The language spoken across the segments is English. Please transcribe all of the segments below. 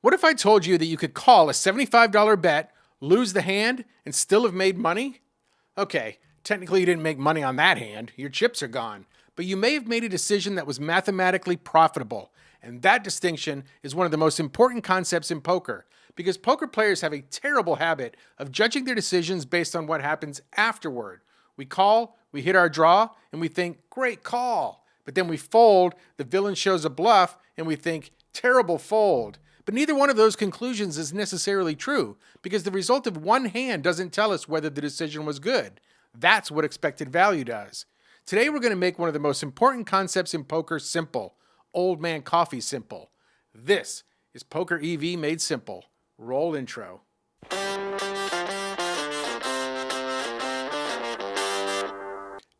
What if I told you that you could call a $75 bet, lose the hand, and still have made money? Okay, technically you didn't make money on that hand, your chips are gone, but you may have made a decision that was mathematically profitable. And that distinction is one of the most important concepts in poker, because poker players have a terrible habit of judging their decisions based on what happens afterward. We call, we hit our draw, and we think, great call. But then we fold, the villain shows a bluff, and we think, terrible fold. But neither one of those conclusions is necessarily true, because the result of one hand doesn't tell us whether the decision was good. That's what expected value does. Today we're going to make one of the most important concepts in poker simple. Old man coffee simple. This is Poker EV made simple. Roll intro.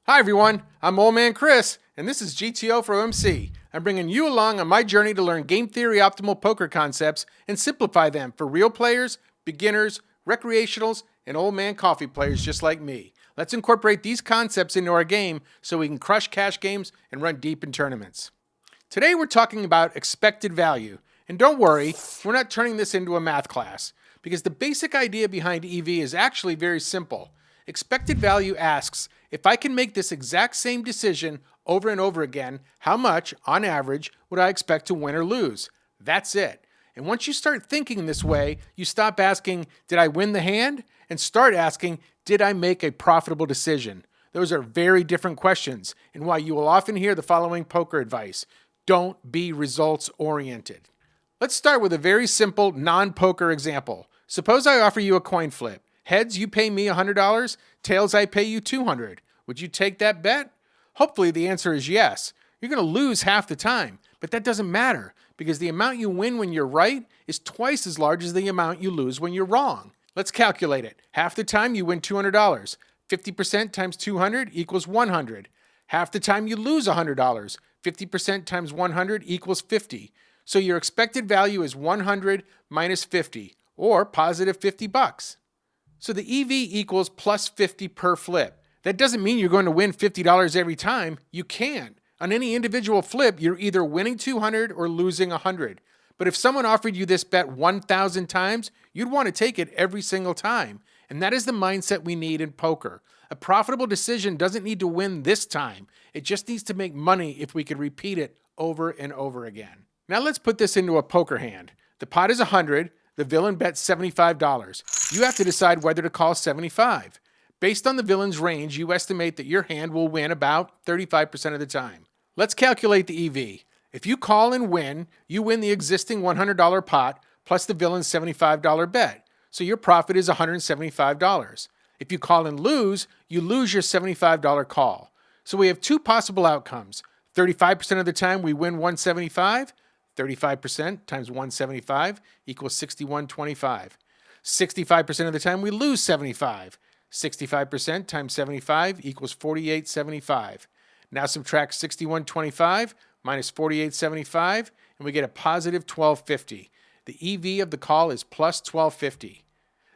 Hi everyone, I'm Old Man Chris, and this is GTO for OMC. I'm bringing you along on my journey to learn game theory optimal poker concepts and simplify them for real players, beginners, recreationals, and old man coffee players just like me. Let's incorporate these concepts into our game so we can crush cash games and run deep in tournaments. Today we're talking about expected value. And don't worry, we're not turning this into a math class, because the basic idea behind EV is actually very simple. Expected value asks, if I can make this exact same decision over and over again, how much, on average, would I expect to win or lose? That's it. And once you start thinking this way, you stop asking, did I win the hand? And start asking, did I make a profitable decision? Those are very different questions, and why you will often hear the following poker advice. Don't be results-oriented. Let's start with a very simple non-poker example. Suppose I offer you a coin flip. Heads, you pay me $100. Tails, I pay you $200. Would you take that bet? Hopefully the answer is yes. You're going to lose half the time, but that doesn't matter because the amount you win when you're right is twice as large as the amount you lose when you're wrong. Let's calculate it. Half the time you win $200. 50% times 200 equals 100. Half the time you lose $100. 50% times 100 equals 50. So your expected value is 100 minus 50, or positive $50. So the EV equals plus 50 per flip. That doesn't mean you're going to win $50 every time. You can't. On any individual flip, you're either winning 200 or losing 100. But if someone offered you this bet 1,000 times, you'd want to take it every single time. And that is the mindset we need in poker. A profitable decision doesn't need to win this time. It just needs to make money if we could repeat it over and over again. Now let's put this into a poker hand. The pot is 100. The villain bets $75. You have to decide whether to call 75. Based on the villain's range, you estimate that your hand will win about 35% of the time. Let's calculate the EV. If you call and win, you win the existing $100 pot plus the villain's $75 bet. So your profit is $175. If you call and lose, you lose your $75 call. So we have two possible outcomes. 35% of the time we win $175. 35% times 175 equals 6125. 65% of the time we lose 75. 65% times 75 equals 4875. Now subtract 6125 minus 4875 and we get a positive 1250. The EV of the call is plus 1250.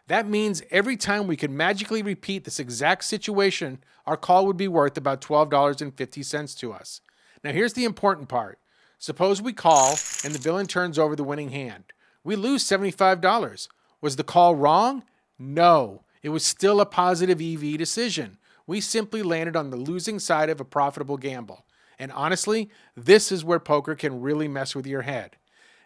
That means every time we could magically repeat this exact situation, our call would be worth about $12.50 to us. Now here's the important part. Suppose we call and the villain turns over the winning hand. We lose $75. Was the call wrong? No. It was still a positive EV decision. We simply landed on the losing side of a profitable gamble. And honestly, this is where poker can really mess with your head.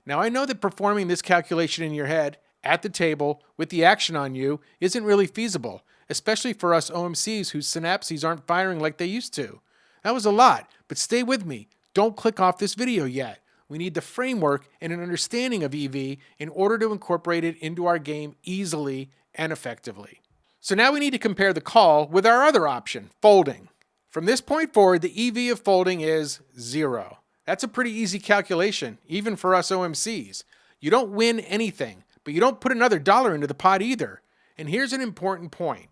Now I know that performing this calculation in your head, at the table, with the action on you, isn't really feasible, especially for us OMCs whose synapses aren't firing like they used to. That was a lot, but stay with me. Don't click off this video yet. We need the framework and an understanding of EV in order to incorporate it into our game easily and effectively. So now we need to compare the call with our other option, folding. From this point forward, the EV of folding is 0. That's a pretty easy calculation, even for us OMCs. You don't win anything, but you don't put another dollar into the pot either. And here's an important point.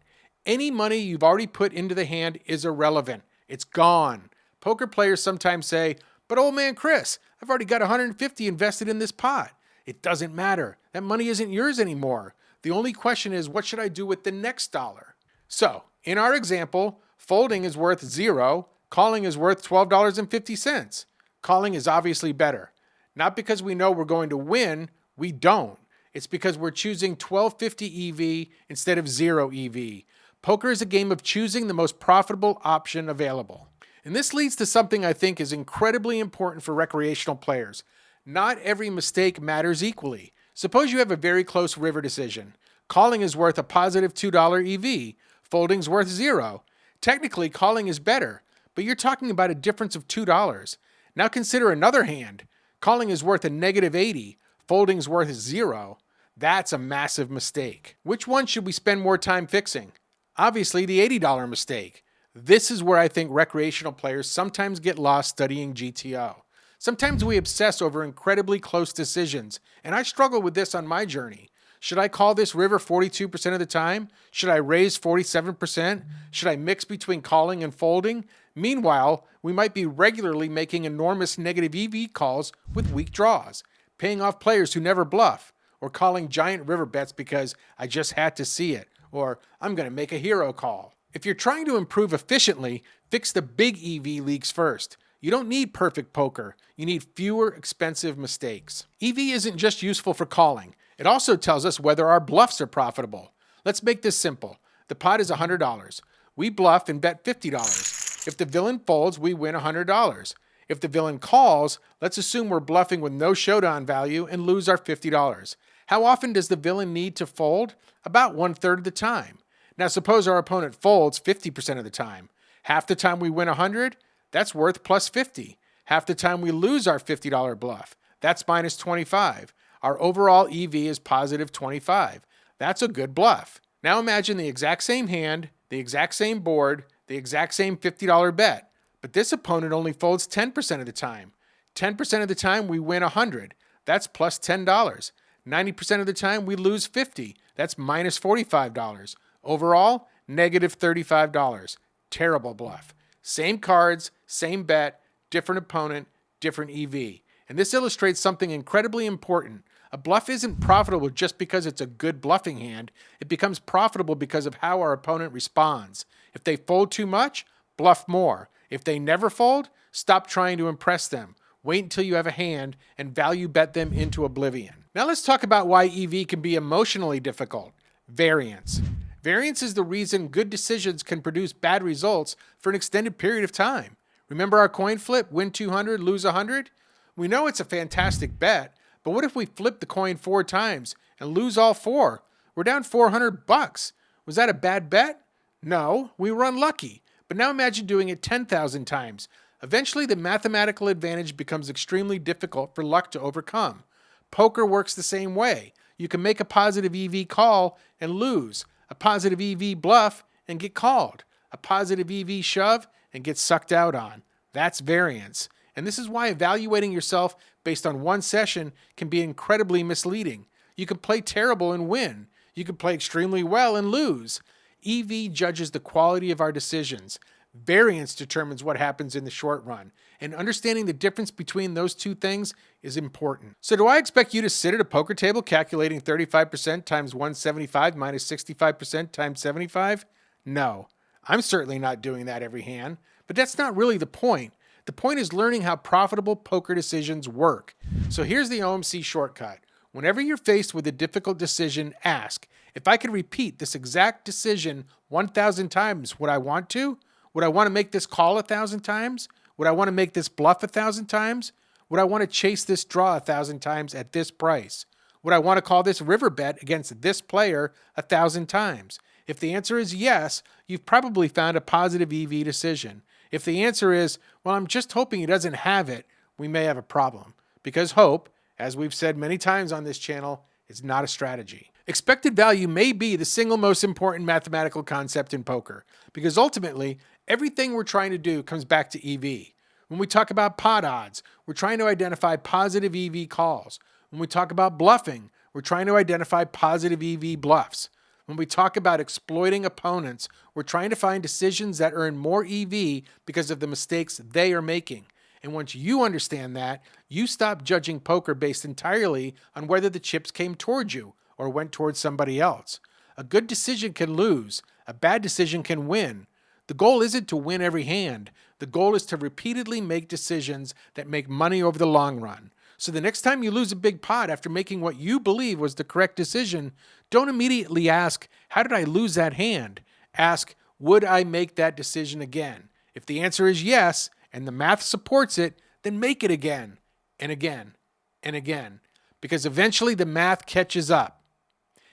Any money you've already put into the hand is irrelevant. It's gone. Poker players sometimes say, but old man Chris, I've already got 150 invested in this pot. It doesn't matter. That money isn't yours anymore. The only question is, what should I do with the next dollar? So, in our example, folding is worth 0, calling is worth $12.50. Calling is obviously better. Not because we know we're going to win, We don't. It's because we're choosing 1250 EV instead of 0 EV. Poker is a game of choosing the most profitable option available. And this leads to something I think is incredibly important for recreational players. Not every mistake matters equally. Suppose you have a very close river decision. Calling is worth a positive $2 EV. Folding's worth 0. Technically, calling is better, but you're talking about a difference of $2. Now consider another hand. Calling is worth a negative 80. Folding's worth 0. That's a massive mistake. Which one should we spend more time fixing? Obviously, the $80 mistake. This is where I think recreational players sometimes get lost studying GTO. Sometimes we obsess over incredibly close decisions, and I struggle with this on my journey. Should I call this river 42% of the time? Should I raise 47%? Should I mix between calling and folding? Meanwhile, we might be regularly making enormous negative EV calls with weak draws, paying off players who never bluff, or calling giant river bets because I just had to see it, or I'm going to make a hero call. If you're trying to improve efficiently, fix the big EV leaks first. You don't need perfect poker. You need fewer expensive mistakes. EV isn't just useful for calling. It also tells us whether our bluffs are profitable. Let's make this simple. The pot is $100. We bluff and bet $50. If the villain folds, we win $100. If the villain calls, let's assume we're bluffing with no showdown value and lose our $50. How often does the villain need to fold? About 1/3 of the time. Now suppose our opponent folds 50% of the time. Half the time we win 100, that's worth plus 50. Half the time we lose our $50 bluff, that's minus 25. Our overall EV is positive 25. That's a good bluff. Now imagine the exact same hand, the exact same board, the exact same $50 bet, but this opponent only folds 10% of the time. 10% of the time we win 100. That's plus $10. 90% of the time we lose 50. That's minus $45. Overall, negative $35. Terrible bluff. Same cards, same bet, different opponent, different EV. And this illustrates something incredibly important. A bluff isn't profitable just because it's a good bluffing hand. It becomes profitable because of how our opponent responds. If they fold too much, bluff more. If they never fold, stop trying to impress them. Wait until you have a hand and value bet them into oblivion. Now let's talk about why EV can be emotionally difficult. Variance. Variance is the reason good decisions can produce bad results for an extended period of time. Remember our coin flip, win 200, lose 100? We know it's a fantastic bet, but what if we flip the coin 4 times and lose all 4? We're down $400. Was that a bad bet? No, we were unlucky. But now imagine doing it 10,000 times. Eventually, the mathematical advantage becomes extremely difficult for luck to overcome. Poker works the same way. You can make a positive EV call and lose, a positive EV bluff and get called, a positive EV shove and get sucked out on. That's variance. And this is why evaluating yourself based on one session can be incredibly misleading. You can play terrible and win. You can play extremely well and lose. EV judges the quality of our decisions. Variance determines what happens in the short run, and understanding the difference between those two things is important. So do I expect you to sit at a poker table calculating 35% times 175 minus 65% times 75? No, I'm certainly not doing that every hand, but that's not really the point. The point is learning how profitable poker decisions work. So here's the OMC shortcut. Whenever you're faced with a difficult decision, ask, if I could repeat this exact decision 1,000 times, would I want to? Would I want to make this call 1,000 times? Would I want to make this bluff 1,000 times? Would I want to chase this draw 1,000 times at this price? Would I want to call this river bet against this player 1,000 times? If the answer is yes, you've probably found a positive EV decision. If the answer is, well, I'm just hoping he doesn't have it, we may have a problem. Because hope, as we've said many times on this channel, is not a strategy. Expected value may be the single most important mathematical concept in poker, because ultimately, everything we're trying to do comes back to EV. When we talk about pot odds, we're trying to identify positive EV calls. When we talk about bluffing, we're trying to identify positive EV bluffs. When we talk about exploiting opponents, we're trying to find decisions that earn more EV because of the mistakes they are making. And once you understand that, you stop judging poker based entirely on whether the chips came towards you or went towards somebody else. A good decision can lose. A bad decision can win. The goal isn't to win every hand. The goal is to repeatedly make decisions that make money over the long run. So the next time you lose a big pot after making what you believe was the correct decision, don't immediately ask, how did I lose that hand? Ask, would I make that decision again? If the answer is yes, and the math supports it, then make it again, and again, and again, because eventually the math catches up.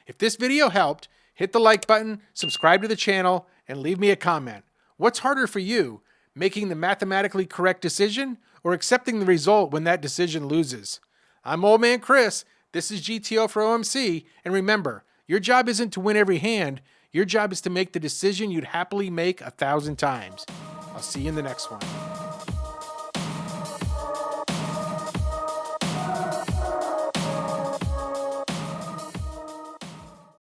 If this video helped, hit the like button, subscribe to the channel, and leave me a comment. What's harder for you, making the mathematically correct decision or accepting the result when that decision loses? I'm Old Man Chris. This is GTO for OMC. And remember, your job isn't to win every hand. Your job is to make the decision you'd happily make 1,000 times. I'll see you in the next one.